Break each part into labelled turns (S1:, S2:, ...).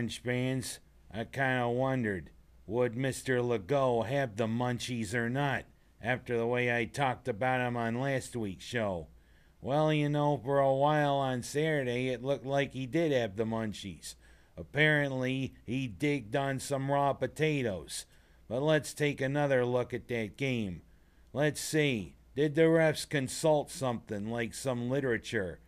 S1: Orange fans, I kind of wondered, would Mr. Legault have the munchies or not, after the way I talked about him on last week's show? Well, for a while on Saturday, it looked like he did have the munchies. Apparently, he digged on some raw potatoes. But let's take another look at that game. Let's see, did the refs consult something like some literature?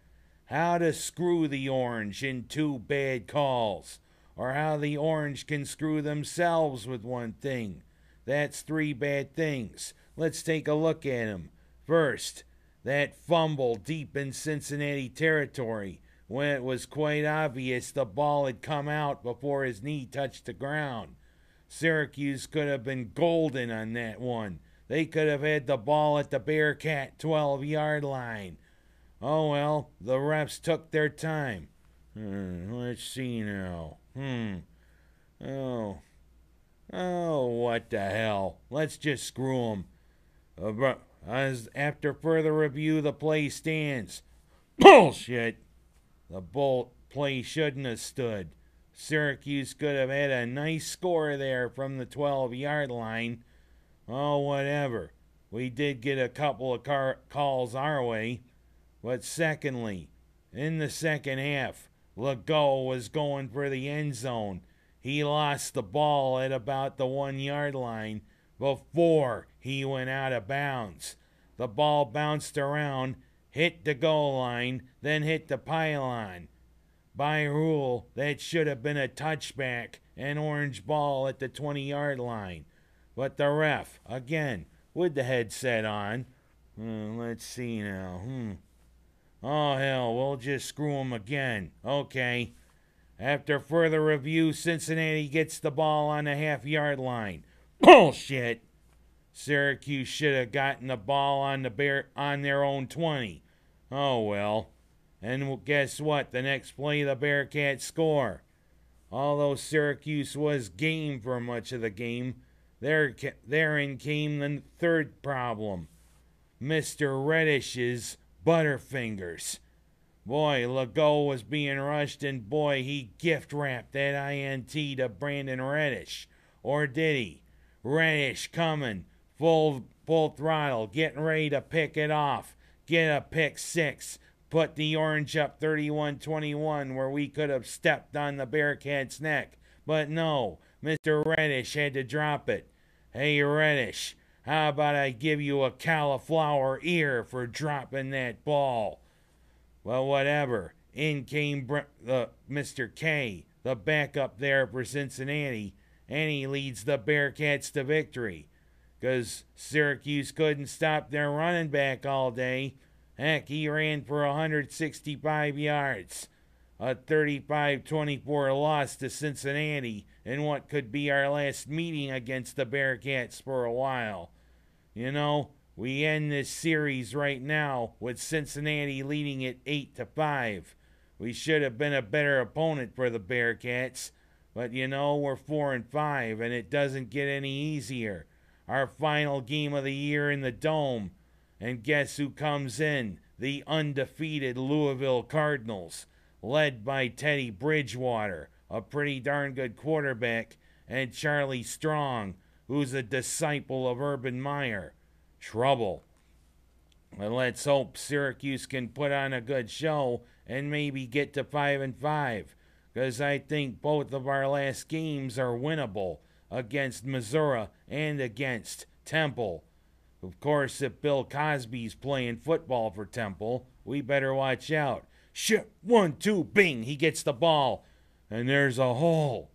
S1: How to screw the Orange in 2 bad calls, or how the Orange can screw themselves with 1 thing. That's 3 bad things. Let's take a look at them. First, that fumble deep in Cincinnati territory when it was quite obvious the ball had come out before his knee touched the ground. Syracuse could have been golden on that one. They could have had the ball at the Bearcat 12-yard line. Oh well, the refs took their time. Let's see now. Oh, what the hell. Let's just screw them. After further review, the play stands. Bullshit! The play shouldn't have stood. Syracuse could have had a nice score there from the 12-yard line. Oh, whatever. We did get a couple of calls our way. But secondly, in the second half, Legault was going for the end zone. He lost the ball at about the 1-yard line before he went out of bounds. The ball bounced around, hit the goal line, then hit the pylon. By rule, that should have been a touchback, an Orange ball at the 20-yard line. But the ref, again, with the headset on, let's see now. Oh, hell, we'll just screw him again. Okay. After further review, Cincinnati gets the ball on the half-yard line. Bullshit! Syracuse should have gotten the ball on their own 20. Oh, well. And guess what? The next play, the Bearcats score. Although Syracuse was game for much of the game, therein came the third problem. Mr. Reddish's Butterfingers. Boy, Legault was being rushed, and boy, he gift-wrapped that INT to Brandon Reddish. Or did he? Reddish coming, full throttle, getting ready to pick it off. Get a pick 6. Put the Orange up 31-21 where we could have stepped on the Bearcats' neck. But no, Mr. Reddish had to drop it. Hey, Reddish, how about I give you a cauliflower ear for dropping that ball? Well, whatever. In came Mr. K, the backup there for Cincinnati, and he leads the Bearcats to victory. Because Syracuse couldn't stop their running back all day. Heck, he ran for 165 yards. A 35-24 loss to Cincinnati in what could be our last meeting against the Bearcats for a while. We end this series right now with Cincinnati leading it 8-5. We should have been a better opponent for the Bearcats, but we're 4-5 and it doesn't get any easier. Our final game of the year in the Dome. And guess who comes in? The undefeated Louisville Cardinals, led by Teddy Bridgewater, a pretty darn good quarterback, and Charlie Strong, who's a disciple of Urban Meyer. Trouble. Well, let's hope Syracuse can put on a good show and maybe get to 5-5, because I think both of our last games are winnable against Missouri and against Temple. Of course, if Bill Cosby's playing football for Temple, we better watch out. Shit, 1, 2, bing, he gets the ball, and there's a hole.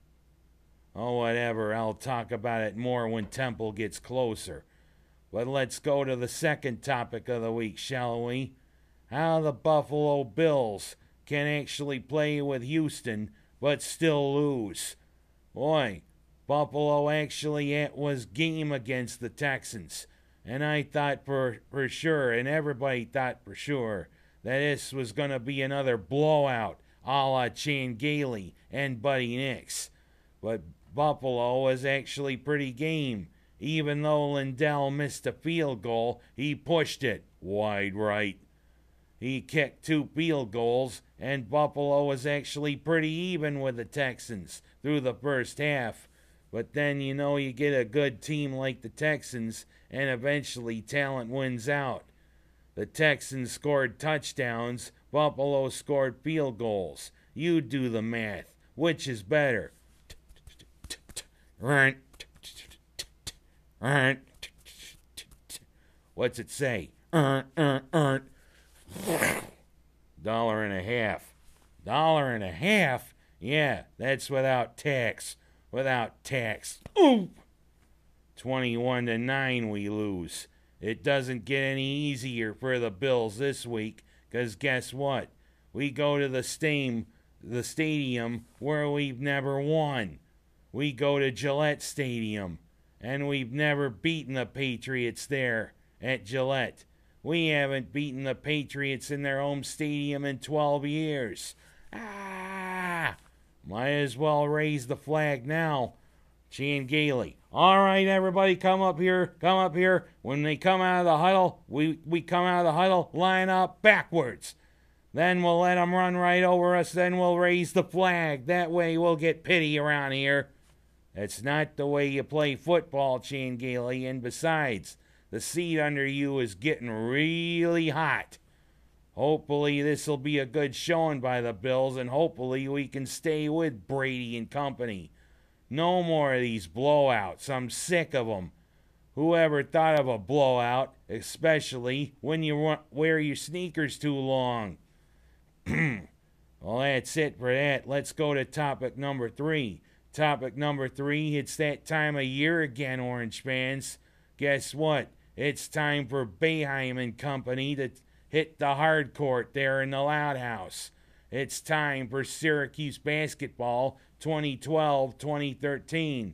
S1: Oh, whatever, I'll talk about it more when Temple gets closer. But let's go to the second topic of the week, shall we? How the Buffalo Bills can actually play with Houston, but still lose. Boy, Buffalo actually was game against the Texans. And I thought for sure, and everybody thought for sure, that this was going to be another blowout a la Chan Gailey and Buddy Nix. But Buffalo was actually pretty game. Even though Lindell missed a field goal, he pushed it wide right. He kicked 2 field goals, and Buffalo was actually pretty even with the Texans through the first half. But then, you get a good team like the Texans, and eventually talent wins out. The Texans scored touchdowns, Buffalo scored field goals. You do the math. Which is better? What's it say? $1.50. $1.50? Yeah, that's without tax. Without tax. Ooh! 21-9 we lose. It doesn't get any easier for the Bills this week, because guess what? We go to the stadium where we've never won. We go to Gillette Stadium, and we've never beaten the Patriots there at Gillette. We haven't beaten the Patriots in their home stadium in 12 years. Might as well raise the flag now. Chan Gailey. All right, everybody, come up here. Come up here. When they come out of the huddle, we come out of the huddle, line up backwards. Then we'll let them run right over us. Then we'll raise the flag. That way we'll get pity around here. That's not the way you play football, Chan Gailey. And besides, the seat under you is getting really hot. Hopefully this will be a good showing by the Bills, and hopefully we can stay with Brady and company. No more of these blowouts. I'm sick of them. Whoever thought of a blowout, especially when you wear your sneakers too long? Well, that's it for that. Let's go to topic number 3. Topic number 3, it's that time of year again, Orange fans. Guess what? It's time for Boeheim and company to hit the hard court there in the Loud House. It's time for Syracuse basketball 2012-2013.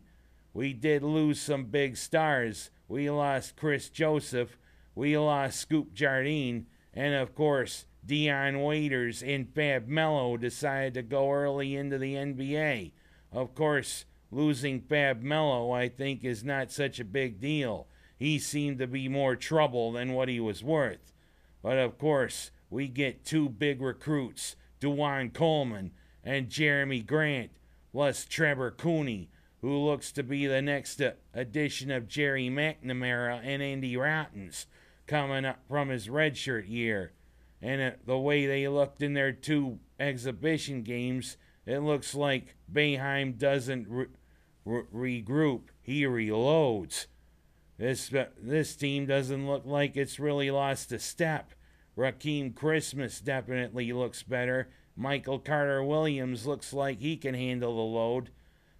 S1: We did lose some big stars. We lost Chris Joseph. We lost Scoop Jardine. And, of course, Dion Waiters and Fab Melo decided to go early into the NBA. Of course, losing Fab Melo, I think, is not such a big deal. He seemed to be more trouble than what he was worth. But, of course, we get 2 big recruits, DeJuan Coleman and Jeremy Grant, plus Trevor Cooney, who looks to be the next addition of Jerry McNamara and Andy Routens, coming up from his redshirt year. And the way they looked in their 2 exhibition games, it looks like Boeheim doesn't regroup, he reloads. This team doesn't look like it's really lost a step. Rakeem Christmas definitely looks better. Michael Carter-Williams looks like he can handle the load.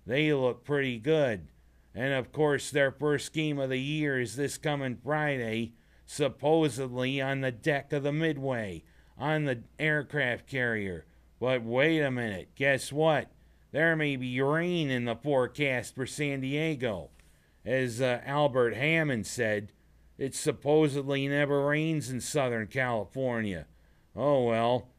S1: They look pretty good. And of course, their first game of the year is this coming Friday, supposedly on the deck of the Midway, on the aircraft carrier. But wait a minute, guess what? There may be rain in the forecast for San Diego. As Albert Hammond said, it supposedly never rains in Southern California. Oh well,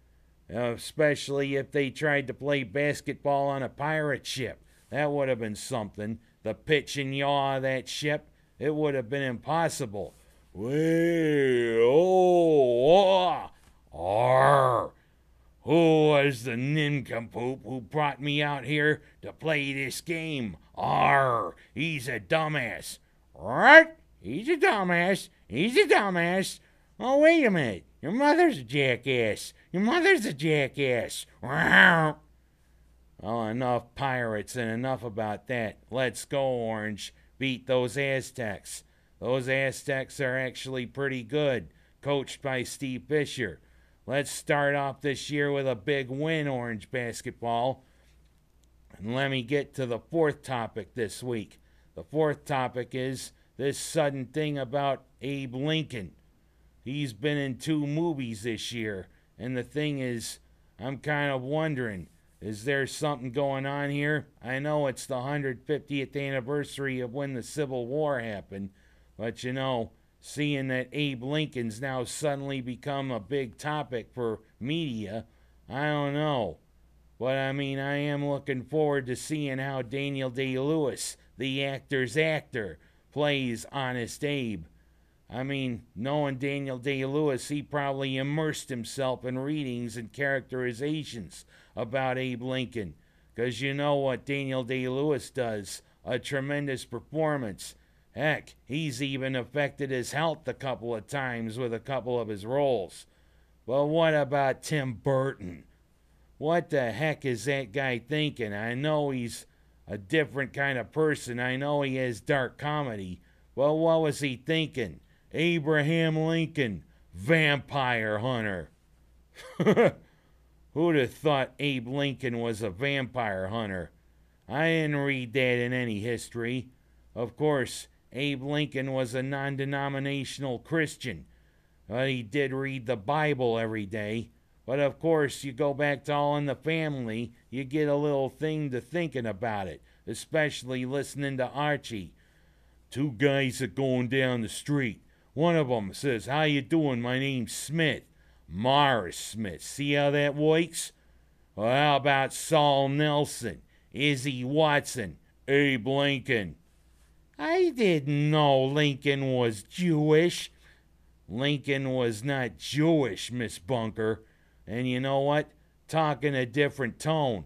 S1: especially if they tried to play basketball on a pirate ship. That would have been something. The pitch and yaw of that ship, it would have been impossible. Who was the nincompoop who brought me out here to play this game? He's a dumbass. What? He's a dumbass. He's a dumbass. Oh, wait a minute. Your mother's a jackass. Your mother's a jackass. Well, enough pirates and enough about that. Let's go, Orange. Beat those Aztecs. Those Aztecs are actually pretty good, coached by Steve Fisher. Let's start off this year with a big win, Orange basketball. And let me get to the 4th topic this week. The 4th topic is this sudden thing about Abe Lincoln. He's been in 2 movies this year. And the thing is, I'm kind of wondering, is there something going on here? I know it's the 150th anniversary of when the Civil War happened. But seeing that Abe Lincoln's now suddenly become a big topic for media, I don't know. But I am looking forward to seeing how Daniel Day-Lewis, the actor's actor, plays Honest Abe. I mean, knowing Daniel Day-Lewis, he probably immersed himself in readings and characterizations about Abe Lincoln. Because you know what Daniel Day-Lewis does, a tremendous performance. Heck, he's even affected his health a couple of times with a couple of his roles. But what about Tim Burton? What the heck is that guy thinking? I know he's a different kind of person. I know he has dark comedy. Well, what was he thinking? Abraham Lincoln, vampire hunter. Who'd have thought Abe Lincoln was a vampire hunter? I didn't read that in any history. Of course, Abe Lincoln was a non-denominational Christian. But he did read the Bible every day. But of course, you go back to All in the Family, you get a little thing to thinking about it, especially listening to Archie. Two guys are going down the street. One of them says, "How you doing? My name's Smith." Morris Smith. See how that works? Well, how about Saul Nelson, Izzy Watson, Abe Lincoln? I didn't know Lincoln was Jewish. Lincoln was not Jewish, Miss Bunker. And you know what? Talking a different tone.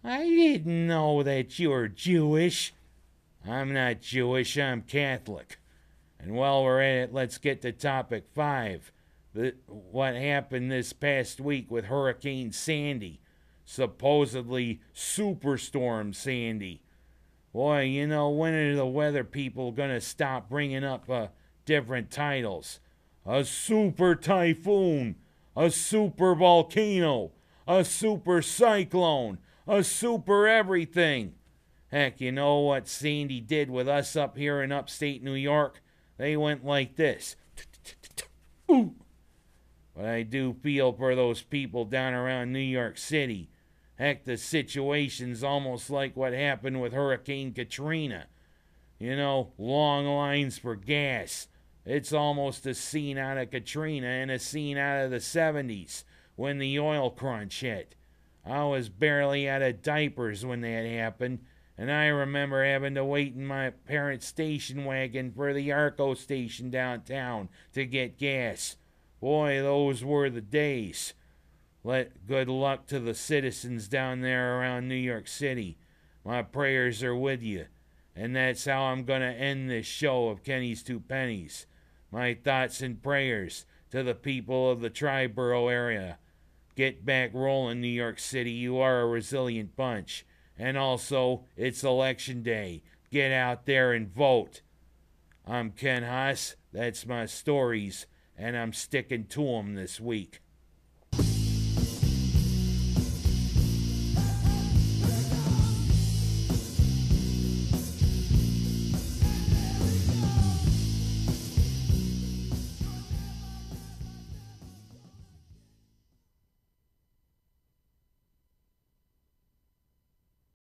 S1: I didn't know that you were Jewish. I'm not Jewish, I'm Catholic. And while we're at it, let's get to topic 5. What happened this past week with Hurricane Sandy. Supposedly Superstorm Sandy. Boy, you know, when are the weather people going to stop bringing up different titles? A super typhoon, a super volcano, a super cyclone, a super everything. Heck, you know what Sandy did with us up here in upstate New York? They went like this. Ooh. But I do feel for those people down around New York City. Heck, the situation's almost like what happened with Hurricane Katrina. You know, long lines for gas. It's almost a scene out of Katrina and a scene out of the 70s when the oil crunch hit. I was barely out of diapers when that happened, and I remember having to wait in my parents' station wagon for the Arco station downtown to get gas. Boy, those were the days. Good luck to the citizens down there around New York City. My prayers are with you. And that's how I'm going to end this show of Kenny's Two Pennies. My thoughts and prayers to the people of the Triborough area. Get back rolling, New York City. You are a resilient bunch. And also, it's election day. Get out there and vote. I'm Ken Haas. That's my stories, and I'm sticking to 'em this week.